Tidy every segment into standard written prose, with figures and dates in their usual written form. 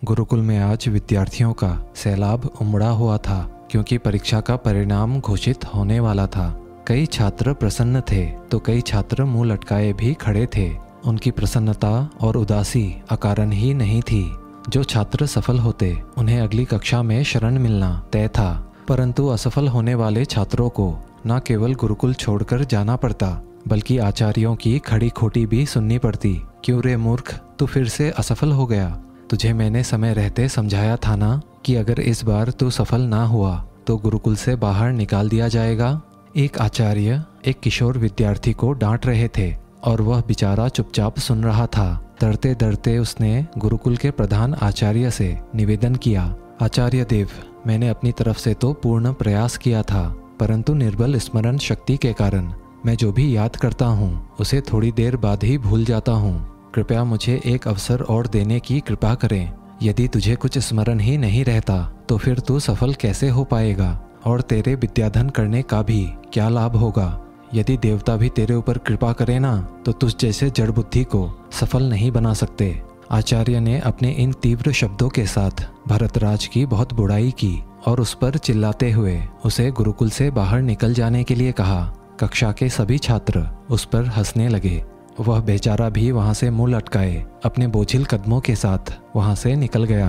गुरुकुल में आज विद्यार्थियों का सैलाब उमड़ा हुआ था, क्योंकि परीक्षा का परिणाम घोषित होने वाला था। कई छात्र प्रसन्न थे तो कई छात्र मुंह लटकाए भी खड़े थे। उनकी प्रसन्नता और उदासी अकारण ही नहीं थी। जो छात्र सफल होते उन्हें अगली कक्षा में शरण मिलना तय था, परंतु असफल होने वाले छात्रों को न केवल गुरुकुल छोड़कर जाना पड़ता, बल्कि आचार्यों की खड़ी खोटी भी सुननी पड़ती। क्यों रे मूर्ख, तू फिर से असफल हो गया? तुझे मैंने समय रहते समझाया था ना कि अगर इस बार तू सफल ना हुआ तो गुरुकुल से बाहर निकाल दिया जाएगा। एक आचार्य एक किशोर विद्यार्थी को डांट रहे थे और वह बेचारा चुपचाप सुन रहा था। डरते डरते उसने गुरुकुल के प्रधान आचार्य से निवेदन किया, आचार्य देव, मैंने अपनी तरफ से तो पूर्ण प्रयास किया था, परंतु निर्बल स्मरण शक्ति के कारण मैं जो भी याद करता हूँ उसे थोड़ी देर बाद ही भूल जाता हूँ। कृपया मुझे एक अवसर और देने की कृपा करें। यदि तुझे कुछ स्मरण ही नहीं रहता तो फिर तू सफल कैसे हो पाएगा और तेरे विद्याधन करने का भी क्या लाभ होगा? यदि देवता भी तेरे ऊपर कृपा करे ना तो तुझ जैसे जड़ बुद्धि को सफल नहीं बना सकते। आचार्य ने अपने इन तीव्र शब्दों के साथ भरतराज की बहुत बुराई की और उस पर चिल्लाते हुए उसे गुरुकुल से बाहर निकल जाने के लिए कहा। कक्षा के सभी छात्र उस पर हंसने लगे। वह बेचारा भी वहां से मुंह लटकाए अपने बोझिल कदमों के साथ वहां से निकल गया।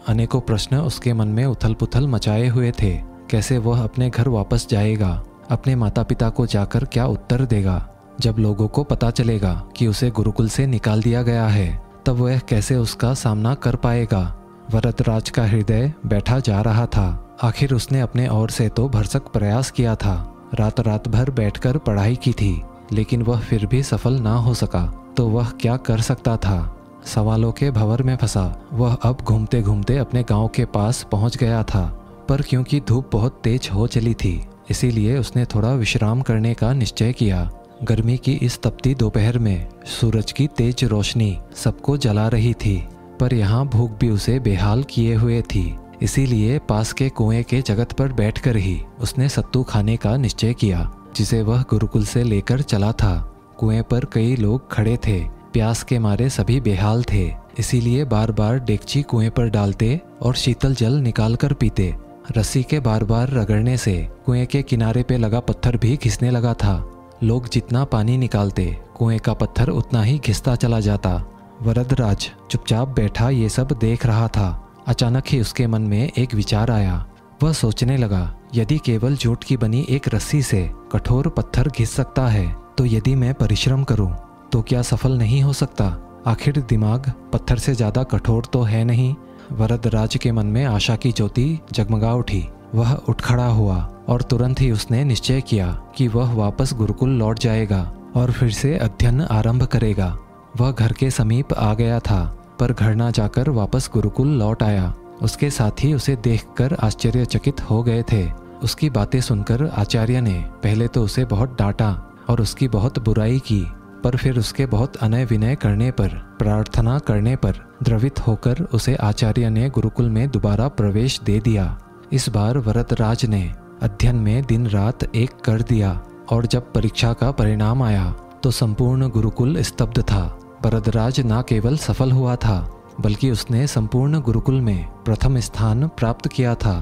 अनेकों प्रश्न उसके मन में उथल पुथल मचाए हुए थे। कैसे वह अपने घर वापस जाएगा? अपने माता पिता को जाकर क्या उत्तर देगा? जब लोगों को पता चलेगा कि उसे गुरुकुल से निकाल दिया गया है तब वह कैसे उसका सामना कर पाएगा? भरतराज का हृदय बैठा जा रहा था। आखिर उसने अपने ओर से तो भरसक प्रयास किया था, रात भर बैठकर पढ़ाई की थी, लेकिन वह फिर भी सफल ना हो सका। तो वह क्या कर सकता था? सवालों के भंवर में फंसा वह अब घूमते घूमते अपने गांव के पास पहुंच गया था, पर क्योंकि धूप बहुत तेज हो चली थी इसीलिए उसने थोड़ा विश्राम करने का निश्चय किया। गर्मी की इस तपती दोपहर में सूरज की तेज रोशनी सबको जला रही थी, पर यहाँ भूख भी उसे बेहाल किए हुए थी। इसीलिए पास के कुएं के जगत पर बैठकर ही उसने सत्तू खाने का निश्चय किया, जिसे वह गुरुकुल से लेकर चला था। कुएं पर कई लोग खड़े थे। प्यास के मारे सभी बेहाल थे, इसीलिए बार बार डेगची कुएं पर डालते और शीतल जल निकाल कर पीते। रस्सी के बार बार रगड़ने से कुएं के किनारे पे लगा पत्थर भी घिसने लगा था। लोग जितना पानी निकालते कुएं का पत्थर उतना ही घिसता चला जाता। वरदराज चुपचाप बैठा ये सब देख रहा था। अचानक ही उसके मन में एक विचार आया। वह सोचने लगा, यदि केवल जूट की बनी एक रस्सी से कठोर पत्थर घिस सकता है तो यदि मैं परिश्रम करूं तो क्या सफल नहीं हो सकता? आखिर दिमाग पत्थर से ज्यादा कठोर तो है नहीं। वरदराज के मन में आशा की ज्योति जगमगा उठी। वह उठ खड़ा हुआ और तुरंत ही उसने निश्चय किया कि वह वापस गुरुकुल लौट जाएगा और फिर से अध्ययन आरंभ करेगा। वह घर के समीप आ गया था, पर घर ना जाकर वापस गुरुकुल लौट आया। उसके साथी उसे देखकर आश्चर्यचकित हो गए थे। उसकी बातें सुनकर आचार्य ने पहले तो उसे बहुत डांटा और उसकी बहुत बुराई की, पर फिर उसके बहुत अनय विनय करने पर, प्रार्थना करने पर द्रवित होकर उसे आचार्य ने गुरुकुल में दोबारा प्रवेश दे दिया। इस बार वरदराज ने अध्ययन में दिन रात एक कर दिया और जब परीक्षा का परिणाम आया तो संपूर्ण गुरुकुल स्तब्ध था। वरदराज न केवल सफल हुआ था बल्कि उसने संपूर्ण गुरुकुल में प्रथम स्थान प्राप्त किया था।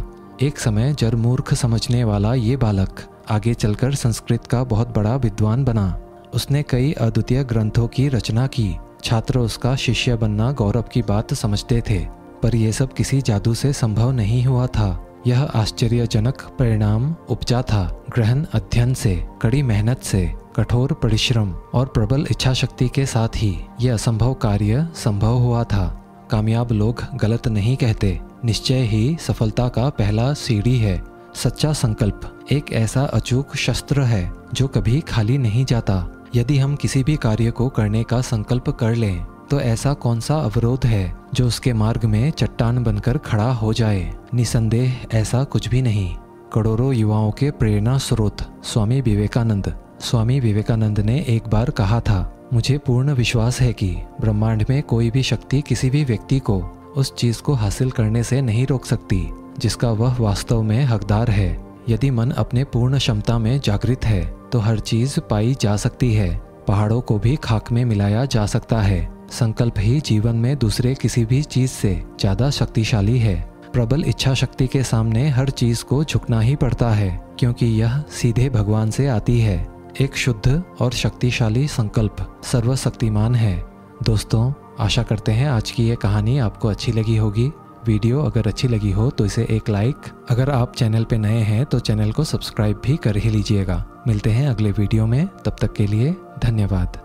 एक समय जरमूर्ख समझने वाला ये बालक आगे चलकर संस्कृत का बहुत बड़ा विद्वान बना। उसने कई अद्वितीय ग्रंथों की रचना की। छात्र उसका शिष्य बनना गौरव की बात समझते थे, पर यह सब किसी जादू से संभव नहीं हुआ था। यह आश्चर्यजनक परिणाम उपजा था गहन अध्ययन से, कड़ी मेहनत से, कठोर परिश्रम और प्रबल इच्छा शक्ति के साथ ही यह असंभव कार्य संभव हुआ था। कामयाब लोग गलत नहीं कहते। निश्चय ही सफलता का पहला सीढ़ी है। सच्चा संकल्प एक ऐसा अचूक शस्त्र है जो कभी खाली नहीं जाता। यदि हम किसी भी कार्य को करने का संकल्प कर लें तो ऐसा कौन सा अवरोध है जो उसके मार्ग में चट्टान बनकर खड़ा हो जाए? निसंदेह ऐसा कुछ भी नहीं। करोड़ों युवाओं के प्रेरणा स्रोत स्वामी विवेकानंद ने एक बार कहा था, मुझे पूर्ण विश्वास है कि ब्रह्मांड में कोई भी शक्ति किसी भी व्यक्ति को उस चीज को हासिल करने से नहीं रोक सकती जिसका वह वास्तव में हकदार है। यदि मन अपने पूर्ण क्षमता में जागृत है तो हर चीज पाई जा सकती है। पहाड़ों को भी खाक में मिलाया जा सकता है। संकल्प ही जीवन में दूसरे किसी भी चीज से ज्यादा शक्तिशाली है। प्रबल इच्छा शक्ति के सामने हर चीज को झुकना ही पड़ता है, क्योंकि यह सीधे भगवान से आती है। एक शुद्ध और शक्तिशाली संकल्प सर्वशक्तिमान है। दोस्तों, आशा करते हैं आज की ये कहानी आपको अच्छी लगी होगी। वीडियो अगर अच्छी लगी हो तो इसे एक लाइक, अगर आप चैनल पे नए हैं तो चैनल को सब्सक्राइब भी कर ही लीजिएगा। मिलते हैं अगले वीडियो में, तब तक के लिए धन्यवाद।